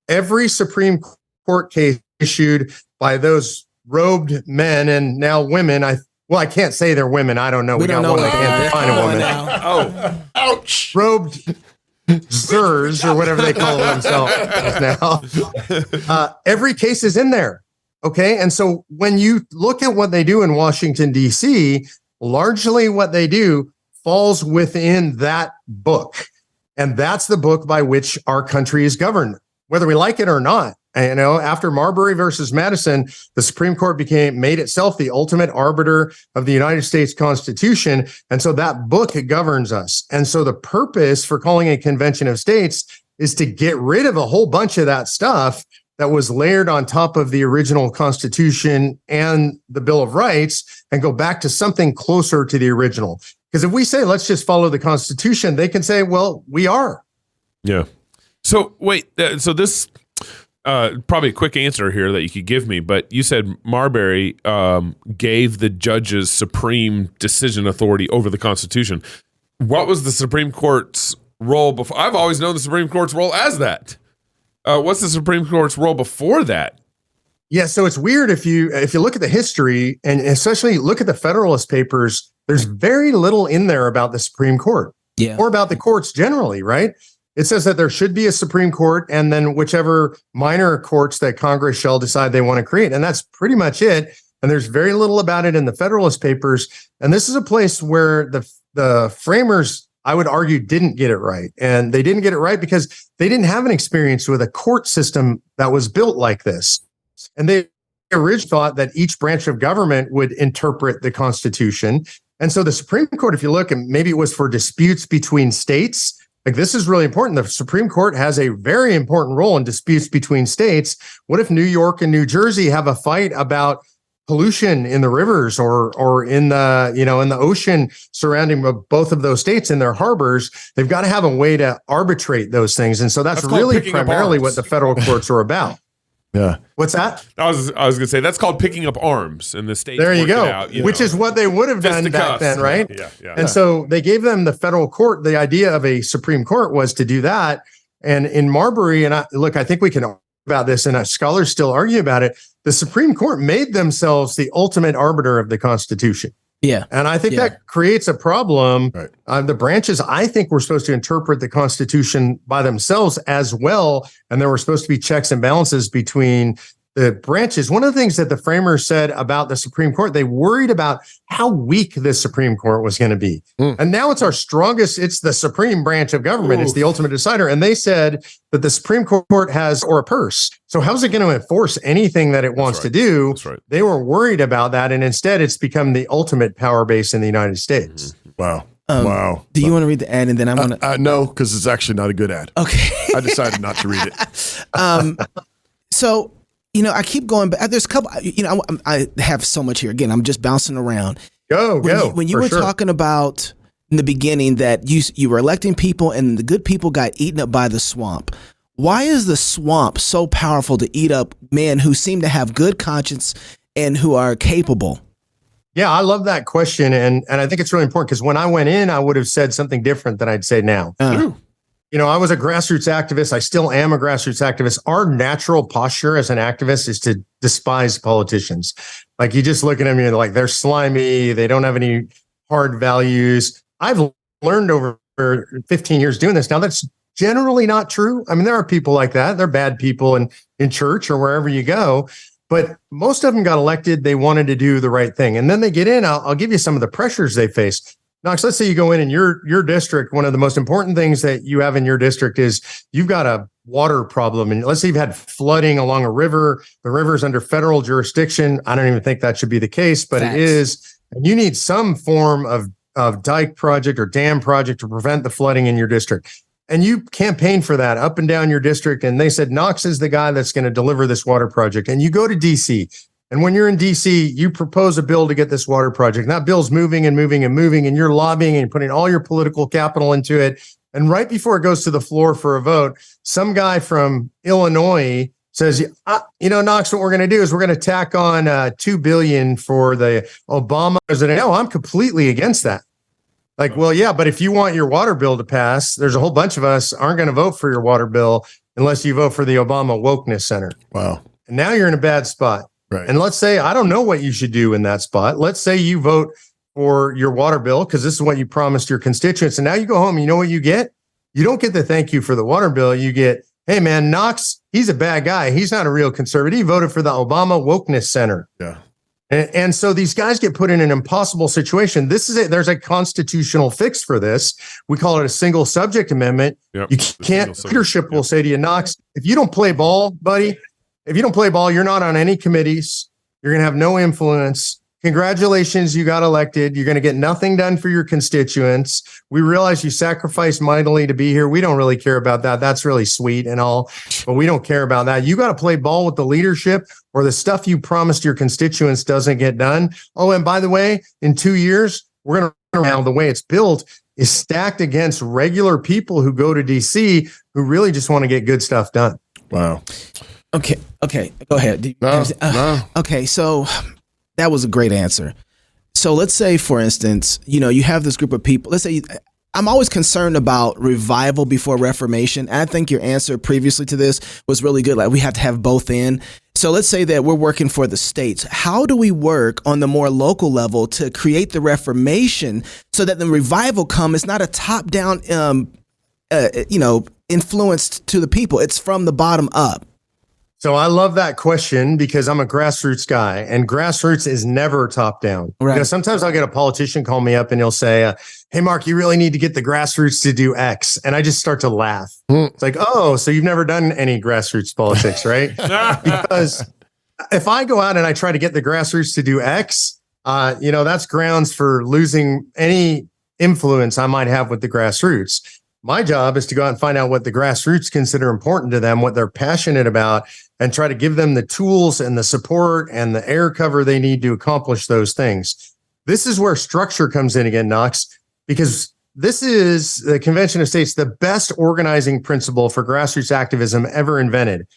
Speaker 5: every Supreme Court case issued by those robed men and now women. I can't say they're women. I don't know. We got one. I can't define a woman.
Speaker 2: Oh, ouch.
Speaker 5: Robed ZERS or whatever they call themselves now. Every case is in there. Okay. And so when you look at what they do in Washington, D.C., largely what they do falls within that book. And that's the book by which our country is governed, whether we like it or not. And, after Marbury versus Madison, the Supreme Court made itself the ultimate arbiter of the United States Constitution. And so that book governs us. And so the purpose for calling a convention of states is to get rid of a whole bunch of that stuff that was layered on top of the original Constitution and the Bill of Rights and go back to something closer to the original. Because if we say, let's just follow the Constitution, they can say, well, we are.
Speaker 2: Yeah. So wait, so this probably a quick answer here that you could give me, but you said Marbury gave the judges supreme decision authority over the Constitution. What was the Supreme Court's role before? I've always known the Supreme Court's role as that. What's the Supreme Court's role before that?
Speaker 5: Yeah, so it's weird if you look at the history and especially look at the Federalist Papers, there's very little in there about the Supreme Court or about the courts generally, right? It says that there should be a Supreme Court and then whichever minor courts that Congress shall decide they want to create. And that's pretty much it. And there's very little about it in the Federalist Papers. And this is a place where the framers, I would argue, didn't get it right. And they didn't get it right because they didn't have an experience with a court system that was built like this. And they originally thought that each branch of government would interpret the Constitution. And so the Supreme Court, if you look, and maybe it was for disputes between states, like this is really important. The Supreme Court has a very important role in disputes between states. What if New York and New Jersey have a fight about pollution in the rivers or in the, in the ocean surrounding both of those states in their harbors? They've got to have a way to arbitrate those things. And so that's really primarily what the federal courts are about.
Speaker 4: Yeah.
Speaker 5: What's that?
Speaker 2: I was going to say that's called picking up arms in the states.
Speaker 5: There you go. Which is what they would have done back then, right?
Speaker 2: Yeah.
Speaker 5: And so they gave them the federal court. The idea of a Supreme Court was to do that. And in Marbury, and I think we can argue about this, and scholars still argue about it. The Supreme Court made themselves the ultimate arbiter of the Constitution.
Speaker 3: Yeah.
Speaker 5: And I think that creates a problem. Right. The branches, I think, were supposed to interpret the Constitution by themselves as well. And there were supposed to be checks and balances between the branches. One of the things that the framers said about the Supreme Court, they worried about how weak the Supreme Court was going to be. And now it's our strongest. It's the supreme branch of government. It's the ultimate decider. And they said that the Supreme Court has a purse. So how's it going to enforce anything that it wants to do?
Speaker 2: That's right.
Speaker 5: They were worried about that. And instead, it's become the ultimate power base in the United States.
Speaker 4: Wow. Wow.
Speaker 3: Do you want to read the ad and then I want to?
Speaker 4: No, because it's actually not a good ad.
Speaker 3: Okay.
Speaker 4: I decided not to read it.
Speaker 3: So, I keep going back. There's a couple, I have so much here. Again, I'm just bouncing around.
Speaker 5: Go.
Speaker 3: When you were talking about in the beginning that you were electing people and the good people got eaten up by the swamp. Why is the swamp so powerful to eat up men who seem to have good conscience and who are capable?
Speaker 5: Yeah, I love that question. And I think it's really important because when I went in, I would have said something different than I'd say now. I was a grassroots activist. I still am a grassroots activist. Our natural posture as an activist is to despise politicians. Like you just look at them, you're like, they're slimy. They don't have any hard values. I've learned over 15 years doing this. Now that's generally not true. I mean, there are people like that. They're bad people in church or wherever you go. But most of them got elected. They wanted to do the right thing. And then they get in. I'll give you some of the pressures they face. Knox, let's say you go in your district. One of the most important things that you have in your district is you've got a water problem. And let's say you've had flooding along a river. The river's under federal jurisdiction. I don't even think that should be the case, but It is. And you need some form of dike project or dam project to prevent the flooding in your district. And you campaign for that up and down your district. And they said, Knox is the guy that's going to deliver this water project. And you go to DC. And when you're in DC, you propose a bill to get this water project. And that bill's moving and moving and moving, and you're lobbying and putting all your political capital into it. And right before it goes to the floor for a vote, some guy from Illinois says, Knox, what we're going to do is we're going to tack on $2 billion for the Obama president. No, I'm completely against that. Like, well, yeah, but if you want your water bill to pass, there's a whole bunch of us aren't going to vote for your water bill unless you vote for the Obama Wokeness Center.
Speaker 4: Wow.
Speaker 5: And now you're in a bad spot.
Speaker 4: Right.
Speaker 5: And let's say, I don't know what you should do in that spot. Let's say you vote for your water bill because this is what you promised your constituents. And now you go home, you know what you get? You don't get the thank you for the water bill. You get, hey man, Knox, he's a bad guy. He's not a real conservative. He voted for the Obama Wokeness Center.
Speaker 4: Yeah.
Speaker 5: And so these guys get put in an impossible situation. This is it. There's a constitutional fix for this. We call it a single subject amendment.
Speaker 2: Yep.
Speaker 5: You can't, leadership will say to you, Knox, if you don't play ball, buddy, if you don't play ball, you're not on any committees. You're going to have no influence. Congratulations, you got elected. You're going to get nothing done for your constituents. We realize you sacrificed mightily to be here. We don't really care about that. That's really sweet and all, but we don't care about that. You got to play ball with the leadership, or the stuff you promised your constituents doesn't get done. Oh, and by the way, in 2 years, we're going to, now the way it's built is stacked against regular people who go to DC who really just want to get good stuff done.
Speaker 4: Wow.
Speaker 3: Okay. Go ahead.
Speaker 4: No.
Speaker 3: Okay, so that was a great answer. So let's say, for instance, you have this group of people. Let's say I'm always concerned about revival before reformation. And I think your answer previously to this was really good. Like, we have to have both in. So let's say that we're working for the states. How do we work on the more local level to create the reformation so that the revival it's not a top-down, influenced to the people. It's from the bottom up.
Speaker 5: So I love that question because I'm a grassroots guy, and grassroots is never top down.
Speaker 3: Right.
Speaker 5: Sometimes I'll get a politician call me up and he'll say, hey, Mark, you really need to get the grassroots to do X. And I just start to laugh. It's like, oh, so you've never done any grassroots politics, right? Because if I go out and I try to get the grassroots to do X, that's grounds for losing any influence I might have with the grassroots. My job is to go out and find out what the grassroots consider important to them, what they're passionate about, and try to give them the tools and the support and the air cover they need to accomplish those things. This is where structure comes in again, Knox, because this is the Convention of States, the best organizing principle for grassroots activism ever invented.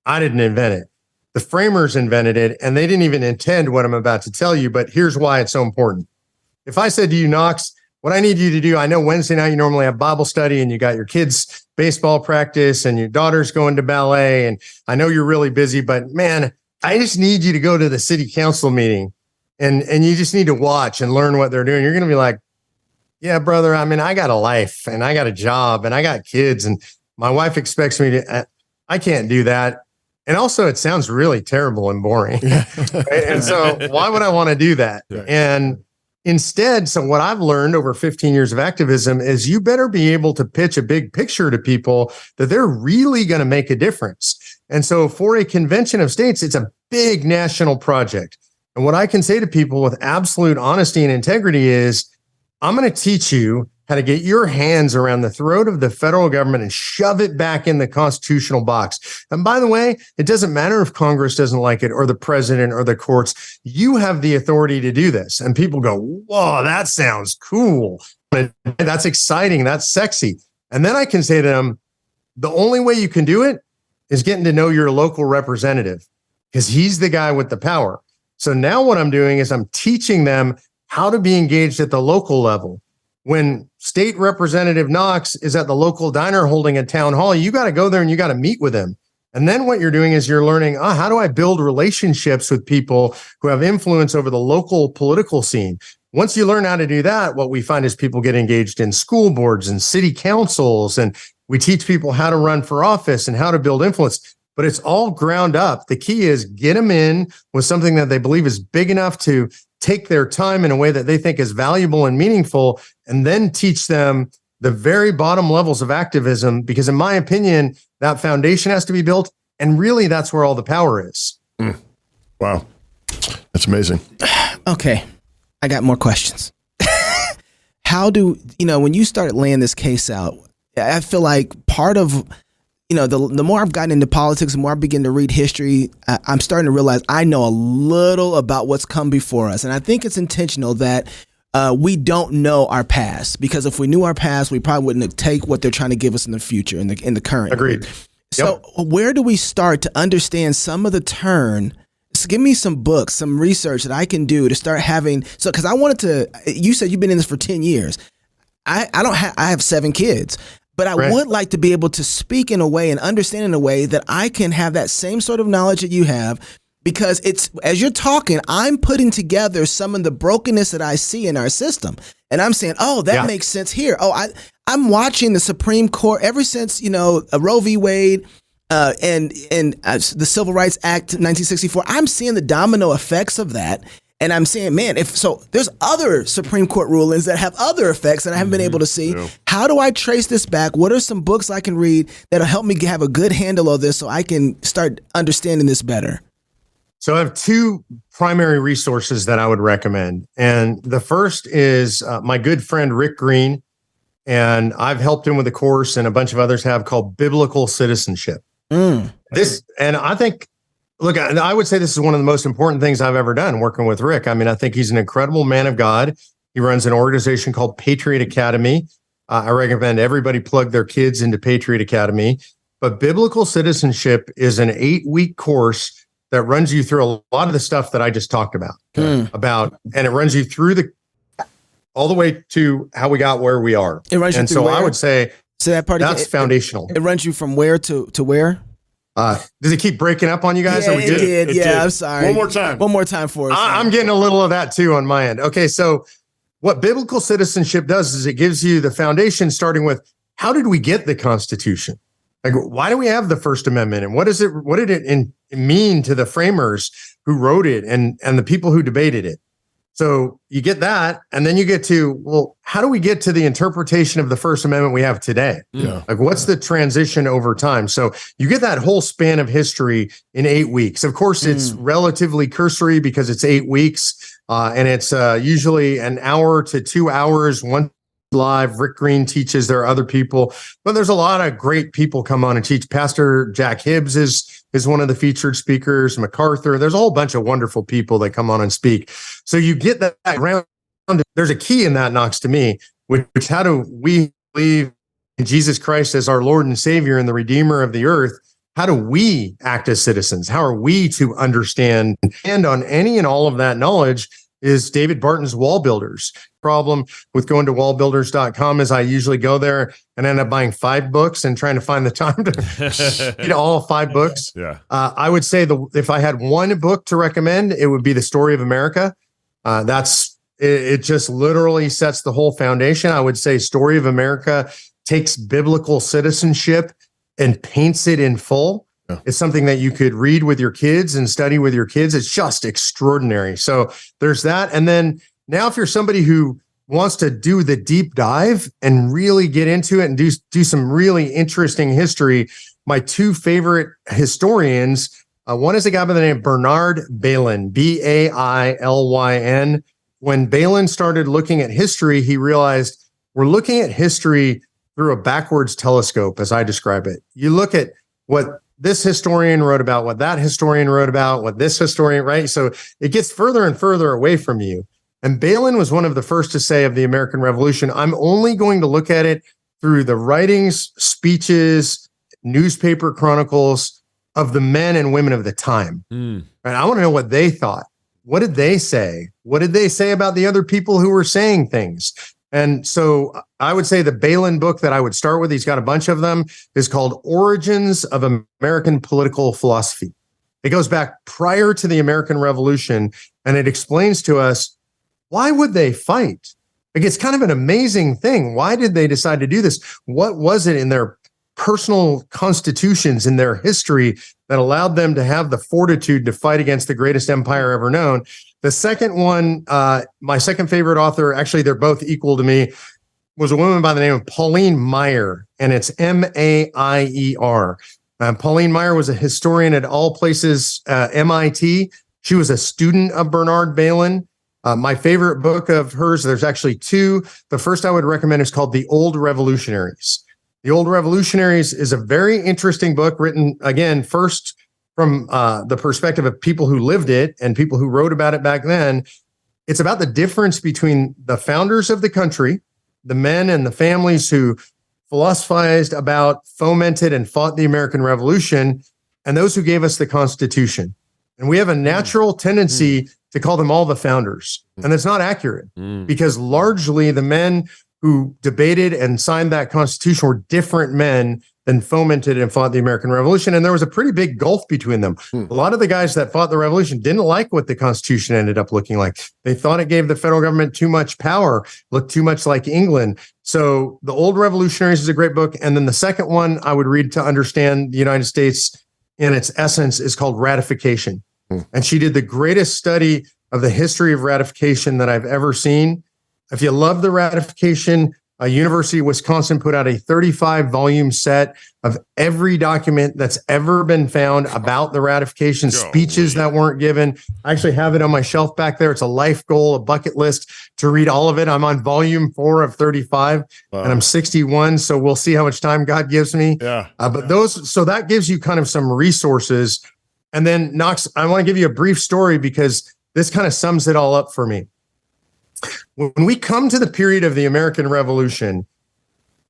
Speaker 5: I didn't invent it. The framers invented it, and they didn't even intend what I'm about to tell you, but here's why it's so important. If I said to you, Knox, what I need you to do, I know Wednesday night you normally have Bible study and you got your kids' baseball practice and your daughter's going to ballet, and I know you're really busy, but man, I just need you to go to the city council meeting and you just need to watch and learn what they're doing. You're going to be like, yeah, brother, I mean, I got a life and I got a job and I got kids and my wife expects me to, I can't do that. And also it sounds really terrible and boring. Right? And so why would I want to do that?
Speaker 4: Yeah.
Speaker 5: And instead, so what I've learned over 15 years of activism is you better be able to pitch a big picture to people that they're really going to make a difference. And so for a convention of states, it's a big national project. And what I can say to people with absolute honesty and integrity is, I'm going to teach you how to get your hands around the throat of the federal government and shove it back in the constitutional box. And by the way, it doesn't matter if Congress doesn't like it or the president or the courts. You have the authority to do this. And people go, whoa, that sounds cool. That's exciting. That's sexy. And then I can say to them, the only way you can do it is getting to know your local representative because he's the guy with the power. So now what I'm doing is I'm teaching them how to be engaged at the local level. When State Representative Knox is at the local diner holding a town hall, you got to go there and you got to meet with him. And then what you're doing is you're learning, how do I build relationships with people who have influence over the local political scene? Once you learn how to do that, what we find is people get engaged in school boards and city councils, and we teach people how to run for office and how to build influence. But it's all ground up. The key is get them in with something that they believe is big enough to take their time in a way that they think is valuable and meaningful, and then teach them the very bottom levels of activism, because in my opinion, that foundation has to be built. And really, that's where all the power is.
Speaker 4: Wow. That's amazing.
Speaker 3: Okay. I got more questions. How do, when you started laying this case out, I feel like part of, the more I've gotten into politics, the more I begin to read history, I'm starting to realize I know a little about what's come before us. And I think it's intentional that we don't know our past, because if we knew our past, we probably wouldn't take what they're trying to give us in the future, in the current.
Speaker 5: Agreed.
Speaker 3: So where do we start to understand some of the turn? So give me some books, some research that I can do to start having. Because I wanted to, you said you've been in this for 10 years. I have 7 kids. But I would like to be able to speak in a way and understand in a way that I can have that same sort of knowledge that you have, because it's, as you're talking, I'm putting together some of the brokenness that I see in our system. And I'm saying, oh, that makes sense here. Oh, I'm watching the Supreme Court ever since, Roe v. Wade, and the Civil Rights Act 1964. I'm seeing the domino effects of that. And I'm saying, man, there's other Supreme Court rulings that have other effects that I haven't been able to see. Yeah. How do I trace this back? What are some books I can read that'll help me have a good handle of this so I can start understanding this better?
Speaker 5: So I have two primary resources that I would recommend. And the first is my good friend, Rick Green. And I've helped him with a course, and a bunch of others have, called Biblical Citizenship. And I think, look, I would say this is one of the most important things I've ever done working with Rick. I mean, I think he's an incredible man of God. He runs an organization called Patriot Academy. I recommend everybody plug their kids into Patriot Academy. But Biblical Citizenship is an 8-week course that runs you through a lot of the stuff that I just talked about, and it runs you through all the way to how we got where we are.
Speaker 3: It runs you through where?
Speaker 5: I would say
Speaker 3: that part
Speaker 5: that's foundational.
Speaker 3: It runs you from where to where?
Speaker 5: Does it keep breaking up on you guys?
Speaker 3: Yeah, it did. I'm sorry.
Speaker 4: One more time.
Speaker 3: One more time for us.
Speaker 5: I'm getting a little of that too on my end. Okay, so what Biblical Citizenship does is it gives you the foundation, starting with, how did we get the Constitution? Like, why do we have the First Amendment? And what did it mean to the framers who wrote it and the people who debated it? So you get that, and then you get to, well, how do we get to the interpretation of the First Amendment we have today? Yeah. Like, what's the transition over time? So you get that whole span of history in 8 weeks. Of course, it's relatively cursory because it's 8 weeks, and it's usually an hour to 2 hours, one live. Rick Green teaches. There are other people, but there's a lot of great people come on and teach. Pastor Jack Hibbs is one of the featured speakers. MacArthur. There's a whole bunch of wonderful people that come on and speak. So you get that round. There's a key in that, Knox, to me, which how do we believe in Jesus Christ as our Lord and Savior and the Redeemer of the earth? How do we act as citizens? How are we to understand? And on any and all of that knowledge is David Barton's Wall Builders. Problem with going to wallbuilders.com is I usually go there and end up buying 5 books and trying to find the time to read all 5 books. Yeah. I would say if I had one book to recommend, it would be The Story of America. It just literally sets the whole foundation. I would say Story of America takes biblical citizenship and paints it in full. Yeah. It's something that you could read with your kids and study with your kids. It's just extraordinary. So there's that. And then now, if you're somebody who wants to do the deep dive and really get into it and do some really interesting history, my 2 favorite historians, one is a guy by the name of Bernard Bailyn, Bailyn. When Bailyn started looking at history, he realized we're looking at history through a backwards telescope, as I describe it. You look at what this historian wrote about, what that historian wrote about, what this historian, right? So it gets further and further away from you. And Bailyn was one of the first to say of the American Revolution, I'm only going to look at it through the writings, speeches, newspaper chronicles of the men and women of the time. Right? I want to know what they thought. What did they say? What did they say about the other people who were saying things? And so I would say the Bailyn book that I would start with, he's got a bunch of them, is called Origins of American Political Philosophy. It goes back prior to the American Revolution, and it explains to us, why would they fight? Like, it's kind of an amazing thing. Why did they decide to do this? What was it in their personal constitutions, in their history, that allowed them to have the fortitude to fight against the greatest empire ever known? The second one, my second favorite author, actually, they're both equal to me, was a woman by the name of Pauline Maier, and it's Maier. Pauline Maier was a historian at all places, MIT. She was a student of Bernard Bailyn. My favorite book of hers, there's actually 2. The first I would recommend is called The Old Revolutionaries. The Old Revolutionaries is a very interesting book written, again, first from the perspective of people who lived it and people who wrote about it back then. It's about the difference between the founders of the country, the men and the families who philosophized about, fomented, and fought the American Revolution, and those who gave us the Constitution. And we have a natural tendency to call them all the founders. And that's not accurate because largely the men who debated and signed that Constitution were different men then fomented and fought the American Revolution. And there was a pretty big gulf between them. A lot of the guys that fought the revolution didn't like what the Constitution ended up looking like. They thought it gave the federal government too much power, looked too much like England. So The Old Revolutionaries is a great book. And then the second one I would read to understand the United States in its essence is called Ratification. And she did the greatest study of the history of ratification that I've ever seen. If you love the ratification, University of Wisconsin put out a 35-volume set of every document that's ever been found about the ratification, speeches that weren't given. I actually have it on my shelf back there. It's a life goal, a bucket list to read all of it. I'm on volume 4 of 35, and I'm 61, so we'll see how much time God gives me. So that gives you kind of some resources. And then, Knox, I want to give you a brief story because this kind of sums it all up for me. When we come to the period of the American Revolution,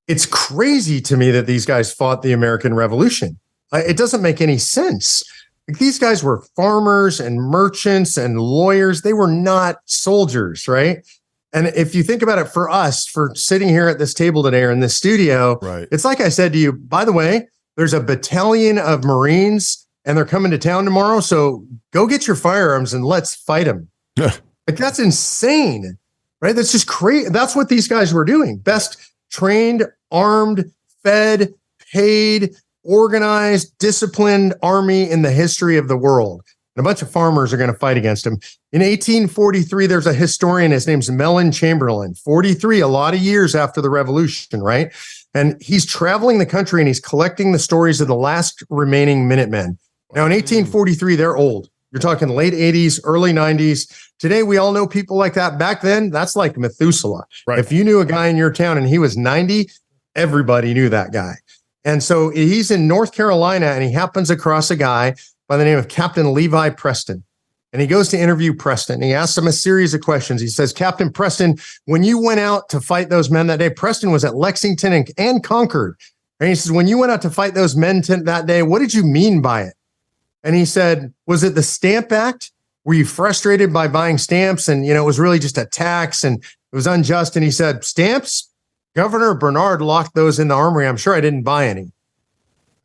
Speaker 5: it's crazy to me that these guys fought the American Revolution. It doesn't make any sense. These guys were farmers and merchants and lawyers. They were not soldiers, right? And if you think about it, for us, for sitting here at this table today or in this studio, it's like I said to you, by the way, there's a battalion of Marines and they're coming to town tomorrow. So go get your firearms and let's fight them. Like, that's insane, right? That's just crazy. That's what these guys were doing. Best trained, armed, fed, paid, organized, disciplined army in the history of the world. And a bunch of farmers are going to fight against him. In 1843, there's a historian. His name's Mellon Chamberlain. 43, a lot of years after the revolution, right? And he's traveling the country and he's collecting the stories of the last remaining Minutemen. Now, in 1843, they're old. You're talking late 80s, early 90s. Today, we all know people like that. Back then, that's like Methuselah. If you knew a guy in your town and he was 90, everybody knew that guy. And so he's in North Carolina and he happens across a guy by the name of Captain Levi Preston. And he goes to interview Preston. He asks him a series of questions. He says, Captain Preston, when you went out to fight those men that day, Preston was at Lexington and Concord. And he says, when you went out to fight those men that day, what did you mean by it? And he said, was it the Stamp Act? Were you frustrated by buying stamps? And, it was really just a tax and it was unjust. And he said, stamps? Governor Bernard locked those in the armory. I'm sure I didn't buy any.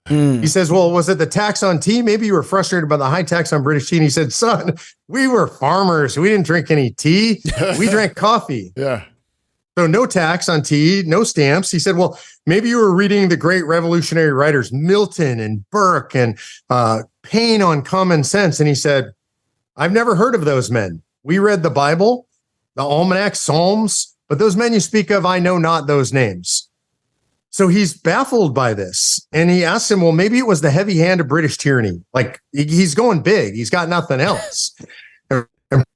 Speaker 5: He says, well, was it the tax on tea? Maybe you were frustrated by the high tax on British tea. And he said, son, we were farmers. We didn't drink any tea. We drank coffee. So no tax on tea, no stamps. He said, well, maybe you were reading the great revolutionary writers, Milton and Burke and Paine on common sense. And he said, I've never heard of those men. We read the Bible, the Almanac, Psalms, but those men you speak of, I know not those names. So he's baffled by this. And he asks him, well, maybe it was the heavy hand of British tyranny. Like, he's going big. He's got nothing else. And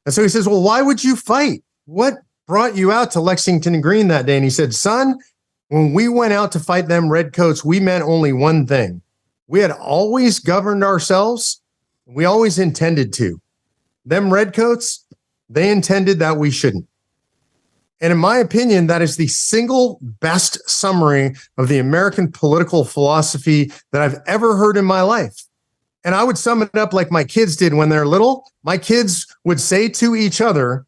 Speaker 5: so he says, well, why would you fight? What brought you out to Lexington Green that day? And he said, son, when we went out to fight them redcoats, we meant only one thing. We had always governed ourselves. We always intended to. Them redcoats, they intended that we shouldn't. And in my opinion, that is the single best summary of the American political philosophy that I've ever heard in my life. And I would sum it up like my kids did when they're little. My kids would say to each other,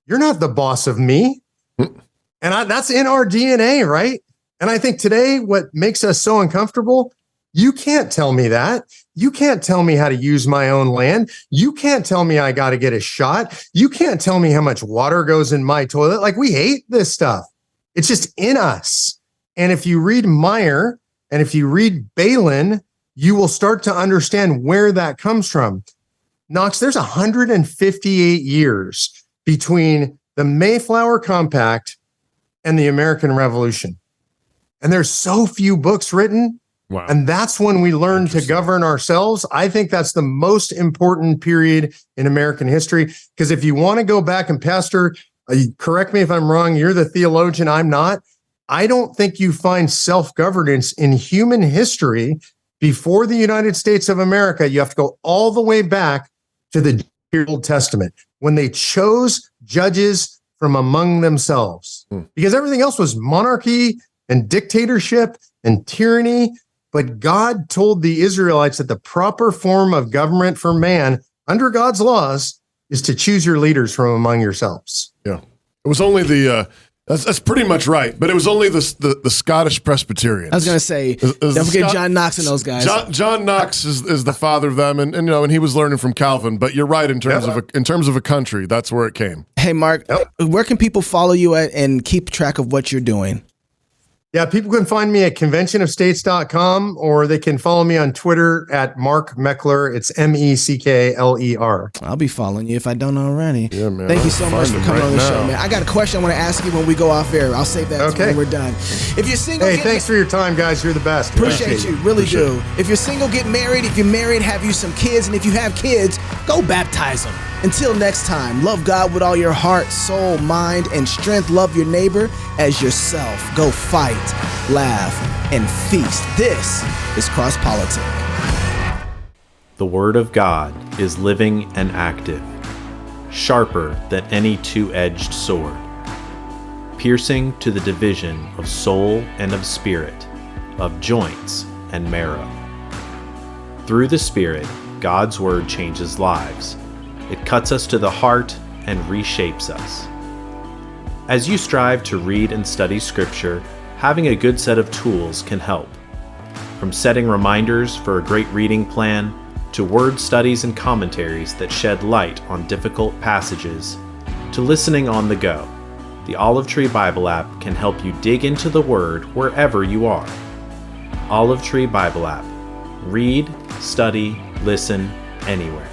Speaker 5: you're not the boss of me. And that's in our DNA, right? And I think today what makes us so uncomfortable, you can't tell me that. You can't tell me how to use my own land. You can't tell me I got to get a shot. You can't tell me how much water goes in my toilet. Like, we hate this stuff. It's just in us. And if you read Meyer and if you read Balin, you will start to understand where that comes from. Knox, there's 158 years between the Mayflower Compact and the American Revolution. And there's so few books written.
Speaker 2: Wow.
Speaker 5: And that's when we learn to govern ourselves. I think that's the most important period in American history. Because if you want to go back, and Pastor, correct me if I'm wrong, you're the theologian, I'm not. I don't think you find self-governance in human history before the United States of America. You have to go all the way back to the Old Testament when they chose judges from among themselves. Because everything else was monarchy and dictatorship and tyranny. But God told the Israelites that the proper form of government for man under God's laws is to choose your leaders from among yourselves.
Speaker 4: Yeah. It was only the That's pretty much right. But it was only the Scottish Presbyterians.
Speaker 3: I was going to say, don't forget John Knox and those guys.
Speaker 4: John Knox is the father of them, and he was learning from Calvin. But you're right in terms of a country, that's where it came.
Speaker 3: Hey, Mark, where can people follow you at and keep track of what you're doing?
Speaker 5: Yeah, people can find me at conventionofstates.com, or they can follow me on Twitter at Mark Meckler. It's Meckler.
Speaker 3: I'll be following you if I don't already.
Speaker 4: Yeah, man.
Speaker 3: Thank you so much for coming on the show, man. I got a question I want to ask you when we go off air. I'll save that when we're done. If you're single,
Speaker 5: thanks for your time, guys. You're the best.
Speaker 3: Appreciate you. Really do. If you're single, get married. If you're married, have you some kids. And if you have kids, go baptize them. Until next time, love God with all your heart, soul, mind, and strength. Love your neighbor as yourself. Go fight, laugh, and feast. This is Cross Politic.
Speaker 6: The Word of God is living and active, sharper than any two-edged sword, piercing to the division of soul and of spirit, of joints and marrow. Through the Spirit, God's Word changes lives. It cuts us to the heart and reshapes us. As you strive to read and study Scripture, having a good set of tools can help. From setting reminders for a great reading plan, to word studies and commentaries that shed light on difficult passages, to listening on the go, the Olive Tree Bible app can help you dig into the Word wherever you are. Olive Tree Bible app. Read, study, listen, anywhere.